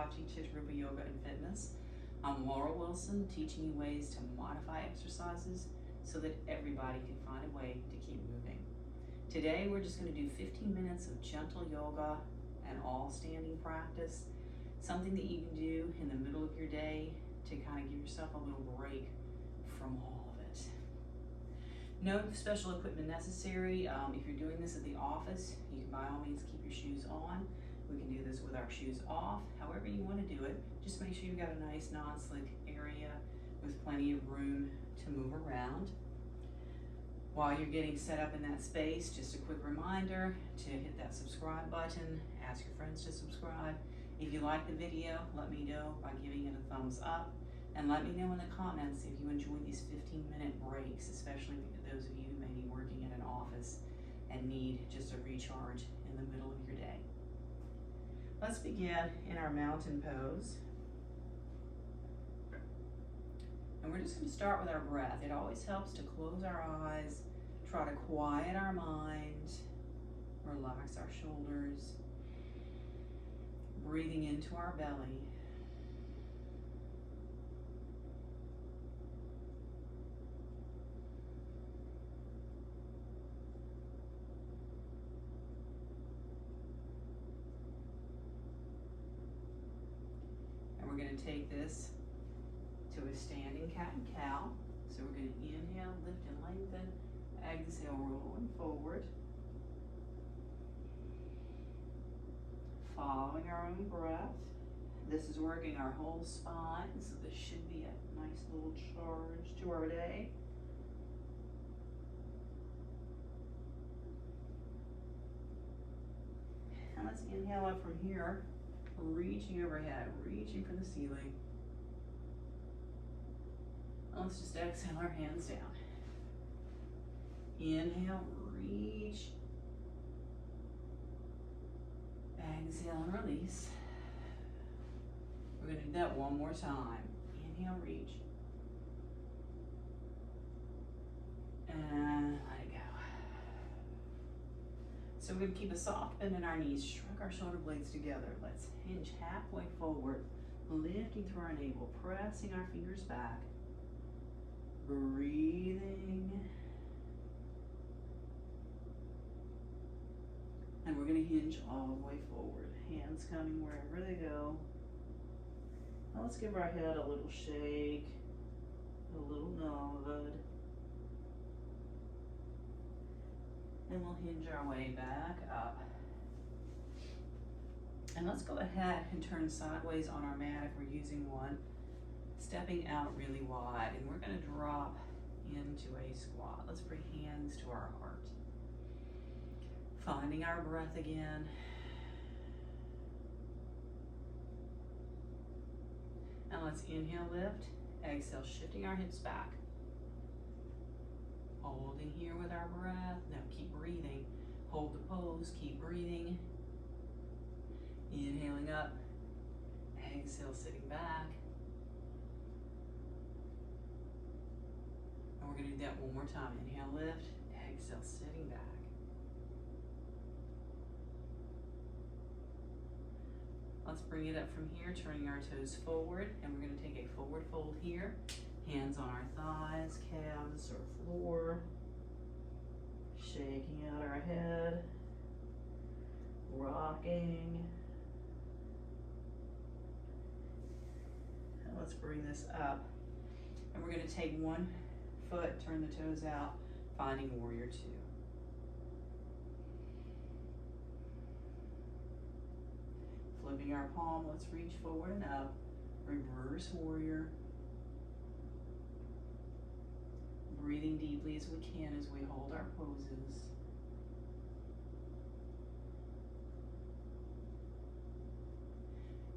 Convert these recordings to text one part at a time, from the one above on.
watching Chittarupa Yoga and Fitness. I'm Laura Wilson, teaching you ways to modify exercises so that everybody can find a way to keep moving. Today we're just going to do 15 minutes of gentle yoga and all standing practice, something that you can do in the middle of your day to kind of give yourself a little break from all of it. No special equipment necessary. If you're doing this at the office, you can by all means keep your shoes on. We can do this with our shoes off, however you want to do it. Just make sure you've got a nice non-slick area with plenty of room to move around. While you're getting set up in that space, just a quick reminder to hit that subscribe button, ask your friends to subscribe. If you like the video, let me know by giving it a thumbs up, and let me know in the comments if you enjoy these 15-minute breaks, especially those of you who may be working in an office and need just a recharge in the middle of your day. Let's begin in our mountain pose. And we're just going to start with our breath. It always helps to close our eyes, try to quiet our mind, relax our shoulders, breathing into our belly. We're going to take this to a standing cat and cow. So we're going to inhale, lift and lengthen, exhale, rolling forward. Following our own breath. This is working our whole spine, so this should be a nice little charge to our day. And let's inhale up from here. Reaching overhead, reaching for the ceiling. Let's just exhale our hands down. Inhale, reach. Exhale and release. We're going to do that one more time. Inhale, reach. And let it go. So we're going to keep a soft bend in our knees, shrug our shoulder blades together. Let's hinge halfway forward, lifting through our navel, pressing our fingers back, breathing. And we're going to hinge all the way forward, hands coming wherever they go. Now let's give our head a little shake, a little nod. And we'll hinge our way back up. And let's go ahead and turn sideways on our mat if we're using one, stepping out really wide. And we're going to drop into a squat. Let's bring hands to our heart. Finding our breath again. And let's inhale, lift. Exhale, shifting our hips back. Holding here with our breath. Now keep breathing. Hold the pose, keep breathing. Inhaling up. Exhale, sitting back. And we're going to do that one more time. Inhale, lift. Exhale, sitting back. Let's bring it up from here, turning our toes forward. And we're going to take a forward fold here. Hands on our thighs, calves, or floor. Shaking out our head. Rocking. And let's bring this up. And we're going to take one foot, turn the toes out, finding warrior two. Flipping our palm, let's reach forward and up. Reverse warrior. Breathing deeply as we can as we hold our poses.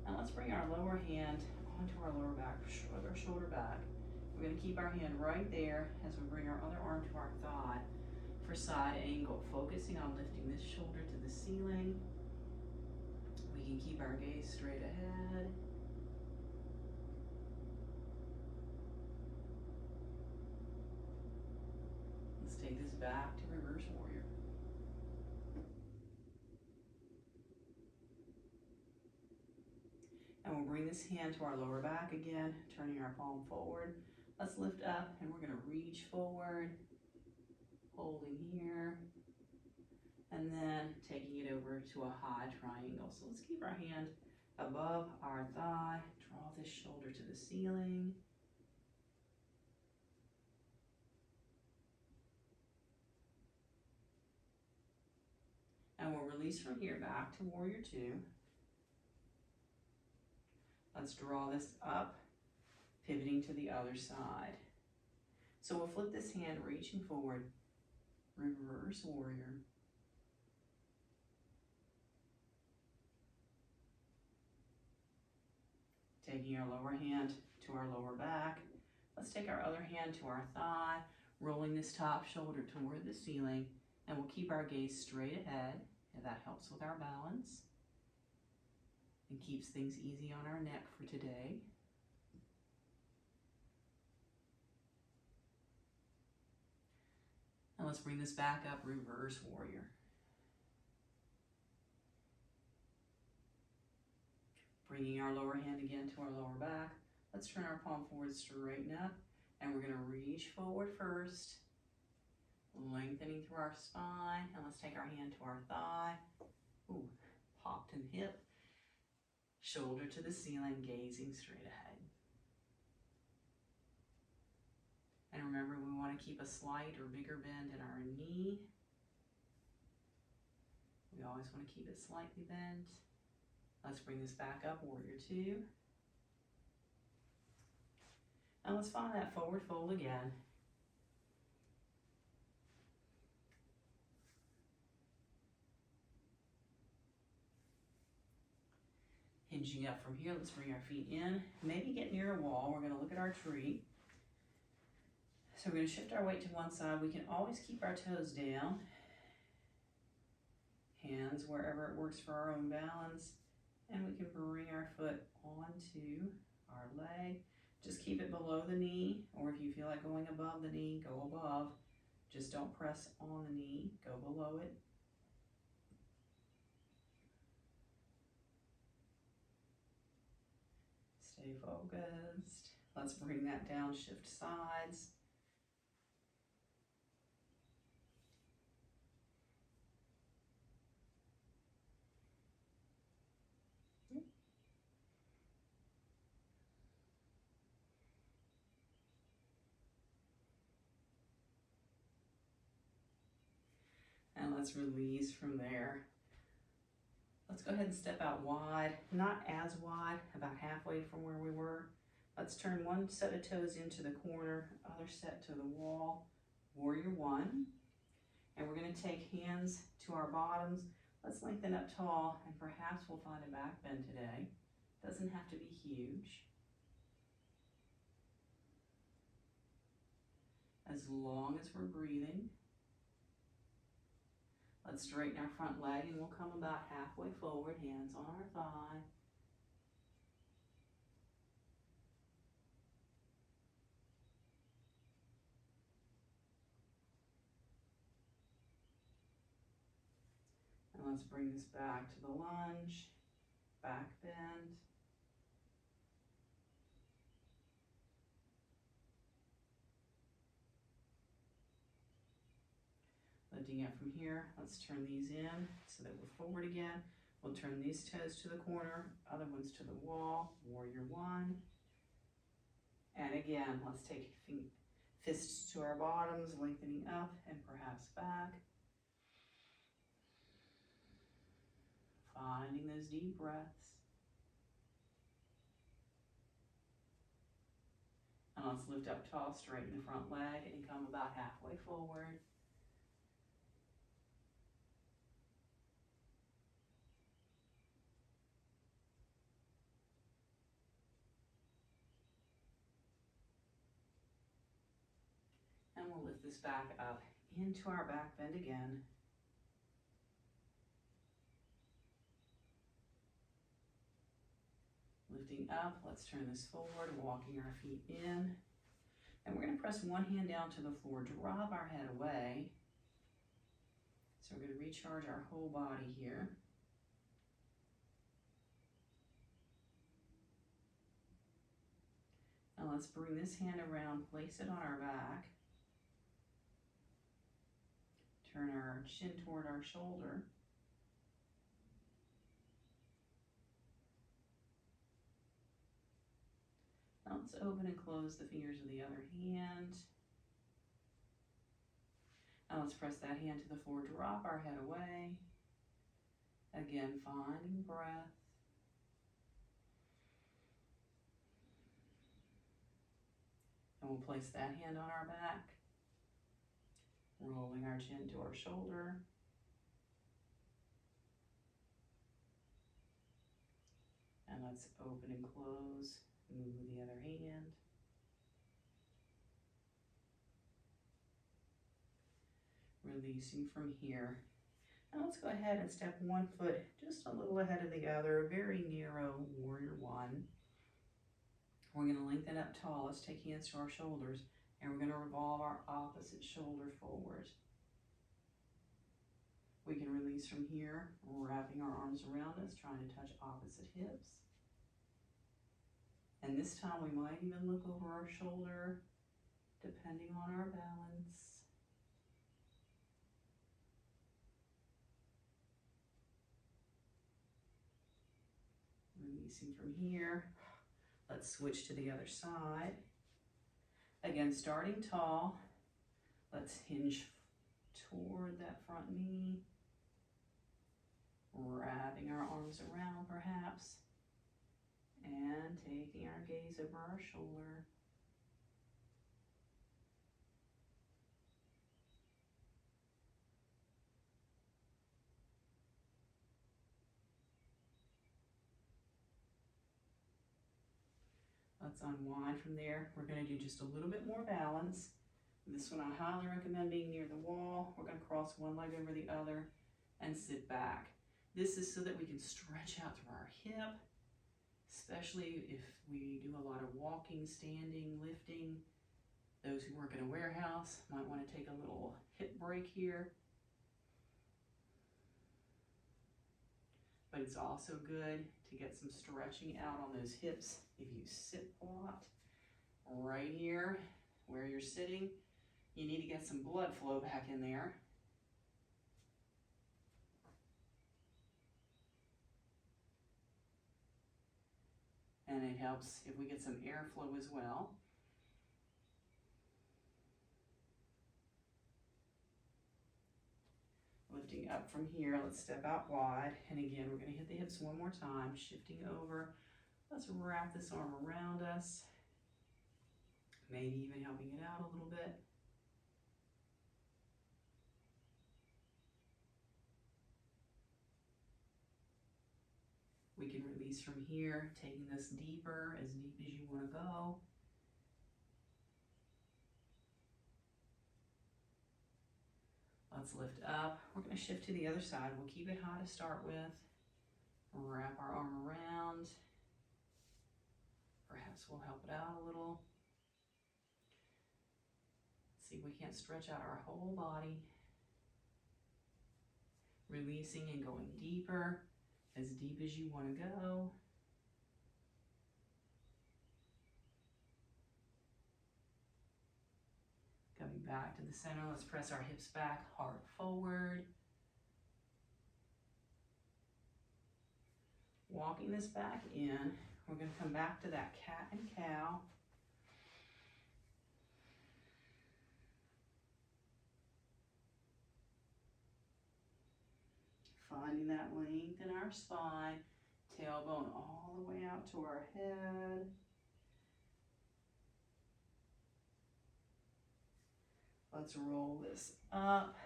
Now let's bring our lower hand onto our lower back, shrug our shoulder back. We're going to keep our hand right there as we bring our other arm to our thigh for side angle, focusing on lifting this shoulder to the ceiling. We can keep our gaze straight ahead. Let's take this back to reverse warrior. And we'll bring this hand to our lower back again, turning our palm forward. Let's lift up and we're gonna reach forward, holding here, and then taking it over to a high triangle. So let's keep our hand above our thigh, draw this shoulder to the ceiling. And we'll release from here back to Warrior Two. Let's draw this up, pivoting to the other side. So we'll flip this hand, reaching forward, reverse warrior. Taking our lower hand to our lower back. Let's take our other hand to our thigh, rolling this top shoulder toward the ceiling, and we'll keep our gaze straight ahead, and that helps with our balance and keeps things easy on our neck for today. And let's bring this back up, reverse warrior. Bringing our lower hand again to our lower back. Let's turn our palm forward, straighten up, and we're gonna reach forward first, lengthening through our spine, and let's take our hand to our thigh. Ooh, popped in the hip. Shoulder to the ceiling, gazing straight ahead. And remember, we want to keep a slight or bigger bend in our knee. We always want to keep it slightly bent. Let's bring this back up, Warrior Two. And let's find that forward fold again. Hinging up from here, let's bring our feet in. Maybe get near a wall. We're going to look at our tree. So we're going to shift our weight to one side. We can always keep our toes down. Hands wherever it works for our own balance. And we can bring our foot onto our leg. Just keep it below the knee, or if you feel like going above the knee, go above. Just don't press on the knee, go below it. Stay focused. Let's bring that down, shift sides. And let's release from there. Let's go ahead and step out wide, not as wide, about halfway from where we were. Let's turn one set of toes into the corner, other set to the wall, Warrior One. And we're going to take hands to our bottoms. Let's lengthen up tall, and perhaps we'll find a back bend today. Doesn't have to be huge. As long as we're breathing. Let's straighten our front leg and we'll come about halfway forward, hands on our thigh. And let's bring this back to the lunge, back bend. Lifting up from here, let's turn these in so that we're forward again. We'll turn these toes to the corner, other ones to the wall, Warrior One. And again, let's take fists to our bottoms, lengthening up and perhaps back. Finding those deep breaths. And let's lift up tall, straighten the front leg and come about halfway forward. And we'll lift this back up into our back bend again. Lifting up, let's turn this forward, walking our feet in. And we're going to press one hand down to the floor, drop our head away. So we're going to recharge our whole body here. let's bring this hand around, place it on our back. Turn our chin toward our shoulder. Now let's open and close the fingers of the other hand. Now let's press that hand to the floor, drop our head away. Again, finding breath. And we'll place that hand on our back, rolling our chin to our shoulder. And let's open and close, move the other hand. Releasing from here. Now let's go ahead and step one foot just a little ahead of the other, a very narrow warrior one. We're going to lengthen up tall. Let's take hands to our shoulders, and we're going to revolve our opposite shoulder forward. We can release from here, wrapping our arms around us, trying to touch opposite hips. And this time we might even look over our shoulder, depending on our balance. Releasing from here. Let's switch to the other side. Again, starting tall. Let's hinge toward that front knee. Wrapping our arms around perhaps. And taking our gaze over our shoulder. Let's unwind from there. We're going to do just a little bit more balance. This one I highly recommend being near the wall. We're going to cross one leg over the other and sit back. This is so that we can stretch out through our hip, especially if we do a lot of walking, standing, lifting. Those who work in a warehouse might want to take a little hip break here. But it's also good to get some stretching out on those hips. If you sit a lot, right here where you're sitting, you need to get some blood flow back in there. And it helps if we get some airflow as well. Lifting up from here, let's step out wide. And again, we're going to hit the hips one more time, shifting over. Let's wrap this arm around us. Maybe even helping it out a little bit. We can release from here, taking this deeper, as deep as you want to go. Let's lift up. We're going to shift to the other side. We'll keep it high to start with. Wrap our arm around. Perhaps we'll help it out a little. See if we can't stretch out our whole body. Releasing and going deeper, as deep as you want to go. Coming back to the center, let's press our hips back, heart forward. Walking this back in, we're going to come back to that cat and cow. Finding that length in our spine, tailbone all the way out to our head. Let's roll this up.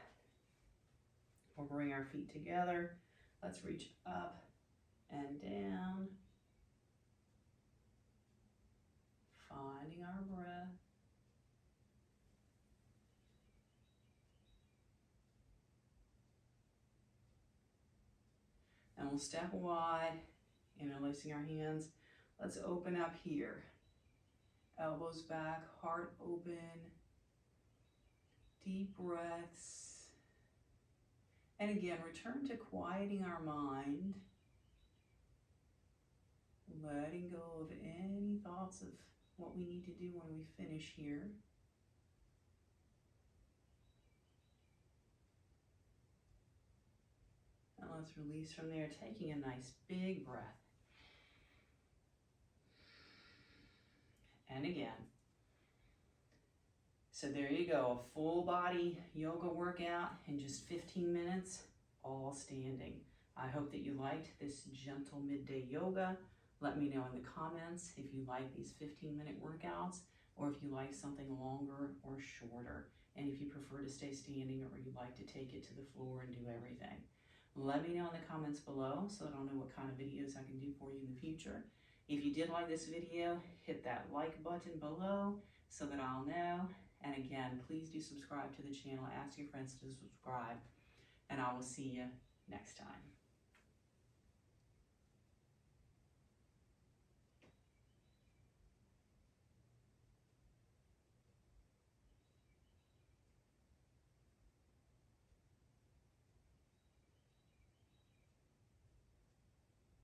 We'll bring our feet together. Let's reach up and down. Finding our breath. And we'll step wide, interlacing our hands. Let's open up here. Elbows back, heart open. Deep breaths. And again, return to quieting our mind. Letting go of any thoughts of what we need to do when we finish here. And let's release from there, taking a nice big breath. And again. So there you go, a full body yoga workout in just 15 minutes, all standing. I hope that you liked this gentle midday yoga. Let me know in the comments if you like these 15-minute workouts or if you like something longer or shorter, and if you prefer to stay standing or you'd like to take it to the floor and do everything. Let me know in the comments below so that I'll know what kind of videos I can do for you in the future. If you did like this video, hit that like button below so that I'll know. And again, please do subscribe to the channel. Ask your friends to subscribe, and I will see you next time.